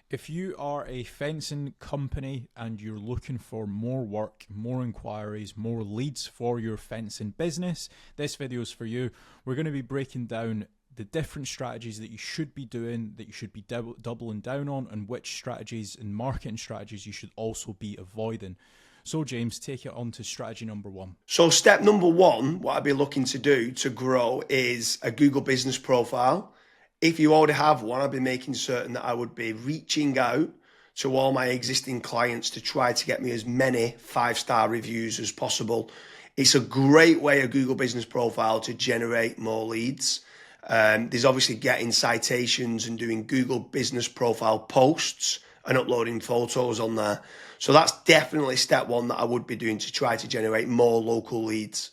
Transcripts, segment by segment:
If you are a fencing company and you're looking for more work, more inquiries, more leads for your fencing business, this video is for you. We're going to be breaking down the different strategies that you should be doing, that you should be doubling down on, and which strategies and marketing strategies you should also be avoiding. So James, take it on to strategy number one. So step number one, what I'd be looking to do to grow is a Google business profile. If you already have one, I'd be making certain that I would be reaching out to all my existing clients to try to get me as many 5-star reviews as possible. It's a great way, a Google business profile, to generate more leads. There's obviously getting citations and doing Google business profile posts and uploading photos on there. So that's definitely step one that I would be doing to try to generate more local leads.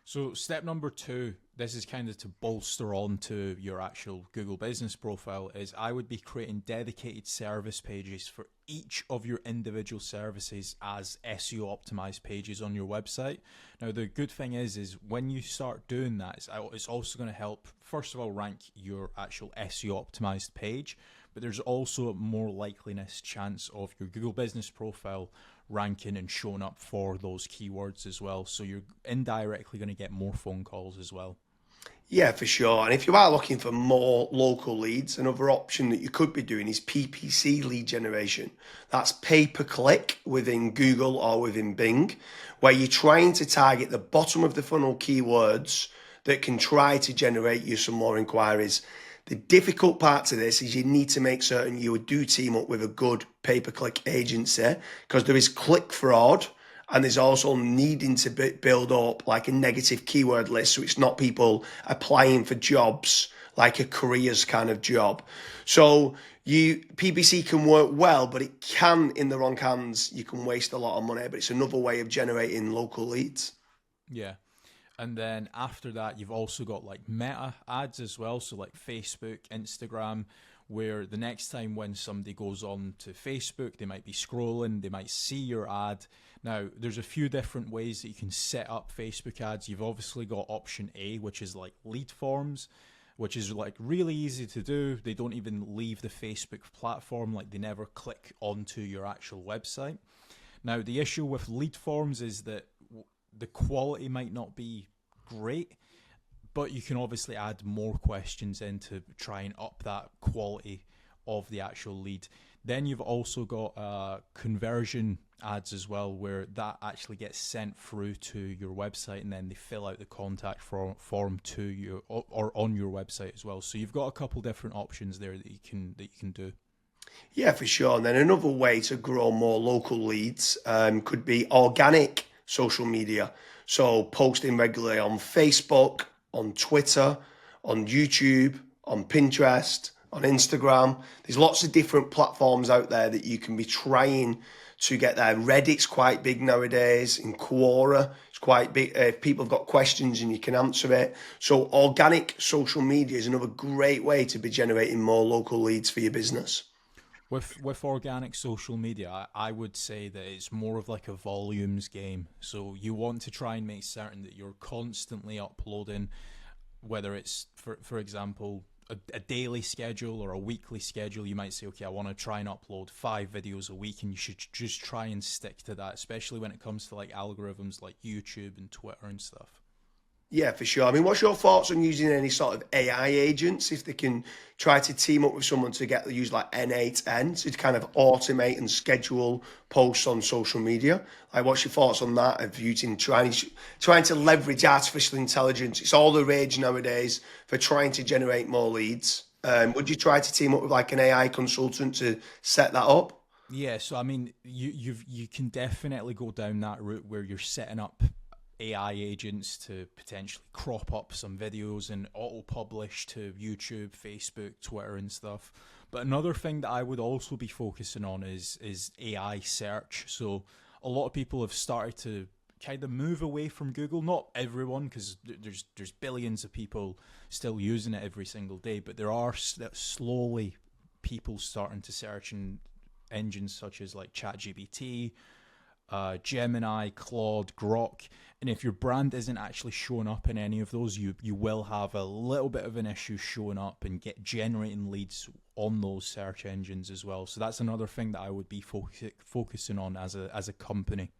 So step number two, this is kind of to bolster on to your actual Google business profile, is I would be creating dedicated service pages for each of your individual services as SEO optimized pages on your website. Now, the good thing is when you start doing that, it's also going to help, first of all, rank your actual SEO optimized page, but there's also more likeliness chance of your Google business profile ranking and showing up for those keywords as well. So you're indirectly going to get more phone calls as well. Yeah, for sure. And if you are looking for more local leads, another option that you could be doing is PPC lead generation. That's pay per click within Google or within Bing, where you're trying to target the bottom of the funnel keywords that can try to generate you some more inquiries. The difficult part to this is you need to make certain you do team up with a good pay-per-click agency, because there is click fraud and there's also needing to build up like a negative keyword list, so it's not people applying for jobs like a careers kind of job. So PPC can work well, but it can, in the wrong hands, you can waste a lot of money, but it's another way of generating local leads. Yeah. And then after that, you've also got like meta ads as well. So like Facebook, Instagram, where the next time when somebody goes on to Facebook, they might be scrolling, they might see your ad. Now, there's a few different ways that you can set up Facebook ads. You've obviously got option A, which is like lead forms, which is like really easy to do. They don't even leave the Facebook platform, like they never click onto your actual website. Now, the issue with lead forms is that the quality might not be great, but you can obviously add more questions in to try and up that quality of the actual lead. Then you've also got conversion ads as well, where that actually gets sent through to your website, and then they fill out the contact form to you or on your website as well. So you've got a couple different options there that you can do. Yeah, for sure. And then another way to grow more local leads could be organic social media. So posting regularly on Facebook, on Twitter, on YouTube, on Pinterest, on Instagram. There's lots of different platforms out there that you can be trying to get there. Reddit's quite big nowadays. In Quora, it's quite big. If people have got questions and you can answer it. So organic social media is another great way to be generating more local leads for your business. With organic social media, I would say that it's more of like a volumes game. So you want to try and make certain that you're constantly uploading, whether it's, for example, a daily schedule or a weekly schedule. You might say, okay, I want to try and upload 5 videos a week, and you should just try and stick to that, especially when it comes to like algorithms like YouTube and Twitter and stuff. Yeah, for sure. I mean, what's your thoughts on using any sort of AI agents, if they can try to team up with someone to use like N8N to kind of automate and schedule posts on social media? Like, what's your thoughts on that, of using trying to leverage artificial intelligence? It's all the rage nowadays for trying to generate more leads. Would you try to team up with like an AI consultant to set that up? Yeah, so I mean, you can definitely go down that route where you're setting up AI agents to potentially crop up some videos and auto-publish to YouTube, Facebook, Twitter and stuff. But another thing that I would also be focusing on is AI search. So a lot of people have started to kind of move away from Google. Not everyone, because there's billions of people still using it every single day, but there are slowly people starting to search in engines such as like ChatGPT, Gemini, Claude, Grok. And if your brand isn't actually showing up in any of those, you will have a little bit of an issue showing up and generating leads on those search engines as well. So that's another thing that I would be focusing on as a company.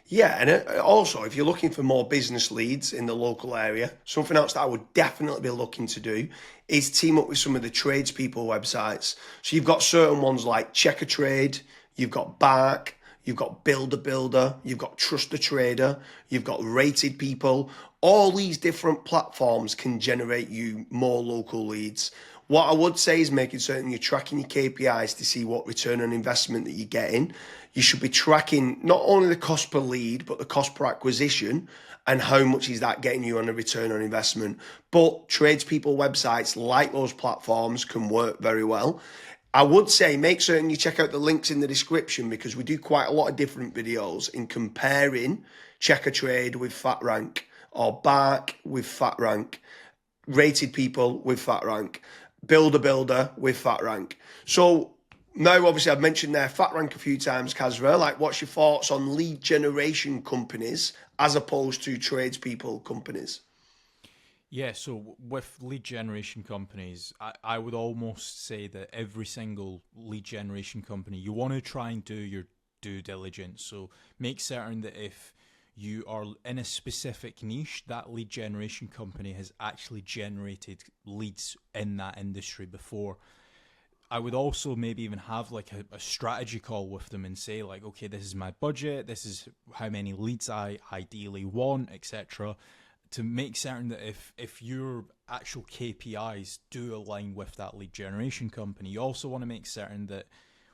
Yeah, and also if you're looking for more business leads in the local area, something else that I would definitely be looking to do is team up with some of the tradespeople websites. So you've got certain ones like Check a Trade, you've got Bark, you've got Builder, you've got Trust a Trader, you've got Rated People. All these different platforms can generate you more local leads. What I would say is making certain you're tracking your KPIs to see what return on investment that you're getting. You should be tracking not only the cost per lead, but the cost per acquisition and how much is that getting you on a return on investment. But tradespeople websites like those platforms can work very well. I would say make certain you check out the links in the description because we do quite a lot of different videos in comparing Check a Trade with FatRank or Bark with FatRank, Rated People with FatRank, Builder with FatRank. So now, obviously, I've mentioned there FatRank a few times, Kasra. Like, what's your thoughts on lead generation companies as opposed to tradespeople companies? Yeah, so with lead generation companies, I would almost say that every single lead generation company, you want to try and do your due diligence. So make certain that if you are in a specific niche, that lead generation company has actually generated leads in that industry before. I would also maybe even have like a strategy call with them and say like, okay, this is my budget, this is how many leads I ideally want, etc. To make certain that if your actual KPIs do align with that lead generation company, you also want to make certain that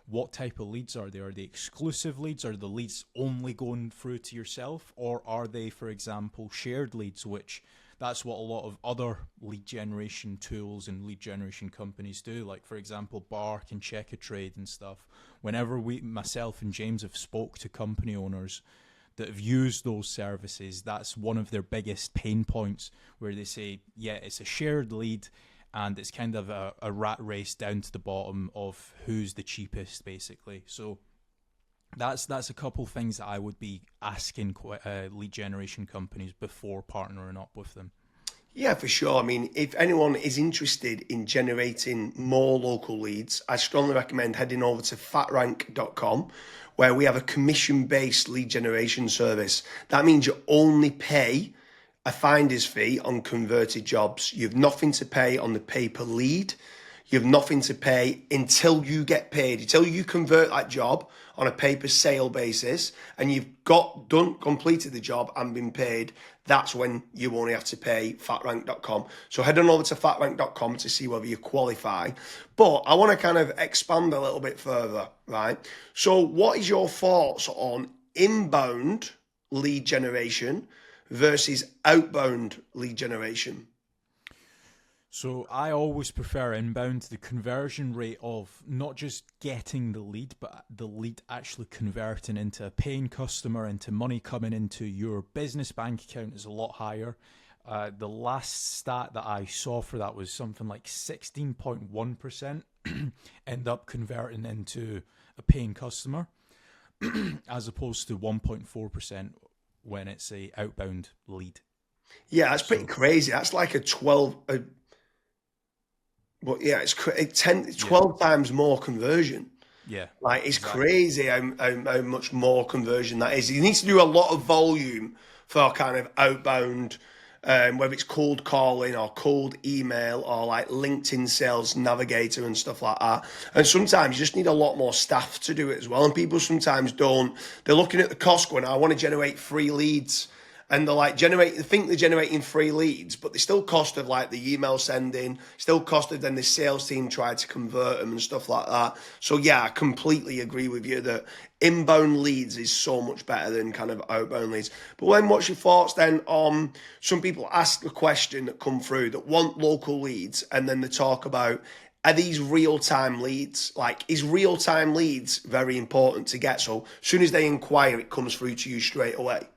what type of leads are they? Are they exclusive leads? Are the leads only going through to yourself? Or are they, for example, shared leads, which that's what a lot of other lead generation tools and lead generation companies do. Like, for example, Bark and Check a Trade and stuff. Whenever myself and James have spoke to company owners that have used those services, that's one of their biggest pain points where they say, yeah, it's a shared lead and it's kind of a rat race down to the bottom of who's the cheapest, basically. So that's a couple things that I would be asking lead generation companies before partnering up with them. Yeah, for sure. I mean, if anyone is interested in generating more local leads, I strongly recommend heading over to fatrank.com, where we have a commission-based lead generation service. That means you only pay a finder's fee on converted jobs. You have nothing to pay on the pay per lead. You have nothing to pay until you get paid, until you convert that job on a pay per sale basis and you've completed the job and been paid. That's when you only have to pay fatrank.com. So head on over to fatrank.com to see whether you qualify. But I want to kind of expand a little bit further, right? So what is your thoughts on inbound lead generation versus outbound lead generation? So I always prefer inbound. The conversion rate of not just getting the lead, but the lead actually converting into a paying customer, into money coming into your business bank account is a lot higher. The last stat that I saw for that was something like 16.1% end up converting into a paying customer as opposed to 1.4% when it's a outbound lead. Yeah, that's pretty crazy. That's like a 12... But yeah, it's 12 times more conversion. Yeah, Like, it's exactly. crazy how much more conversion that is. You need to do a lot of volume for kind of outbound, whether it's cold calling or cold email or like LinkedIn Sales Navigator and stuff like that. And sometimes you just need a lot more staff to do it as well. And people sometimes don't. They're looking at the cost going, I want to generate 3 leads. And they're like they think they're generating 3 leads, but they still cost of like the email sending, still cost of then the sales team try to convert them and stuff like that. So yeah, I completely agree with you that inbound leads is so much better than kind of outbound leads. But then what's your thoughts then on some people ask the question that come through that want local leads and then they talk about, are these real-time leads? Like, is real-time leads very important to get? So as soon as they inquire, it comes through to you straight away.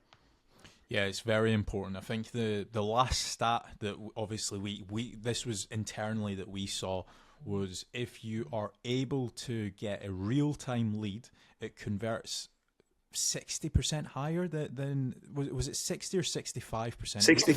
Yeah, it's very important. I think the last stat that obviously we this was internally that we saw was if you are able to get a real-time lead, it converts 60% higher than was it 60 or 65%? 60,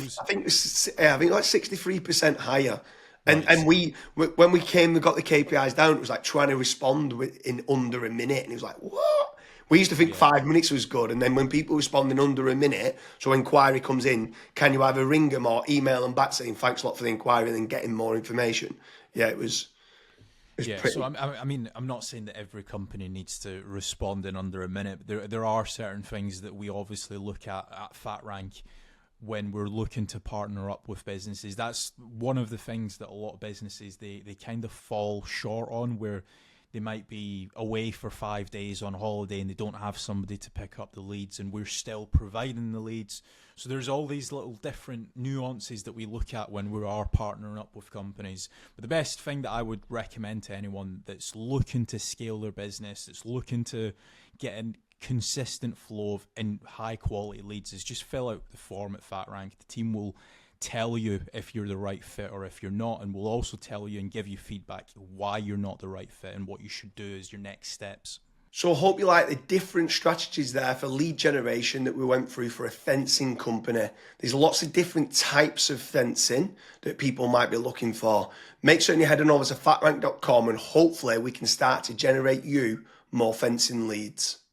I think like 63% higher And Right. when we got the KPIs down, it was like trying to respond in under a minute, and it was like, what? We used to think Yeah. 5 minutes was good, and then when people respond in under a minute, so inquiry comes in, can you either ring them or email them back saying thanks a lot for the inquiry, and then getting more information? Yeah, it was Yeah, so pretty. I mean, I'm not saying that every company needs to respond in under a minute. There are certain things that we obviously look at FatRank when we're looking to partner up with businesses. That's one of the things that a lot of businesses they kind of fall short on, where they might be away for 5 days on holiday and they don't have somebody to pick up the leads, and we're still providing the leads. So there's all these little different nuances that we look at when we are partnering up with companies. But the best thing that I would recommend to anyone that's looking to scale their business, that's looking to get a consistent flow of and high quality leads, is just fill out the form at FatRank. The team will tell you if you're the right fit or if you're not, and we'll also tell you and give you feedback why you're not the right fit and what you should do as your next steps. So I hope you like the different strategies there for lead generation that we went through for a fencing company. There's lots of different types of fencing that people might be looking for. Make sure you head on over to fatrank.com, and hopefully we can start to generate you more fencing leads.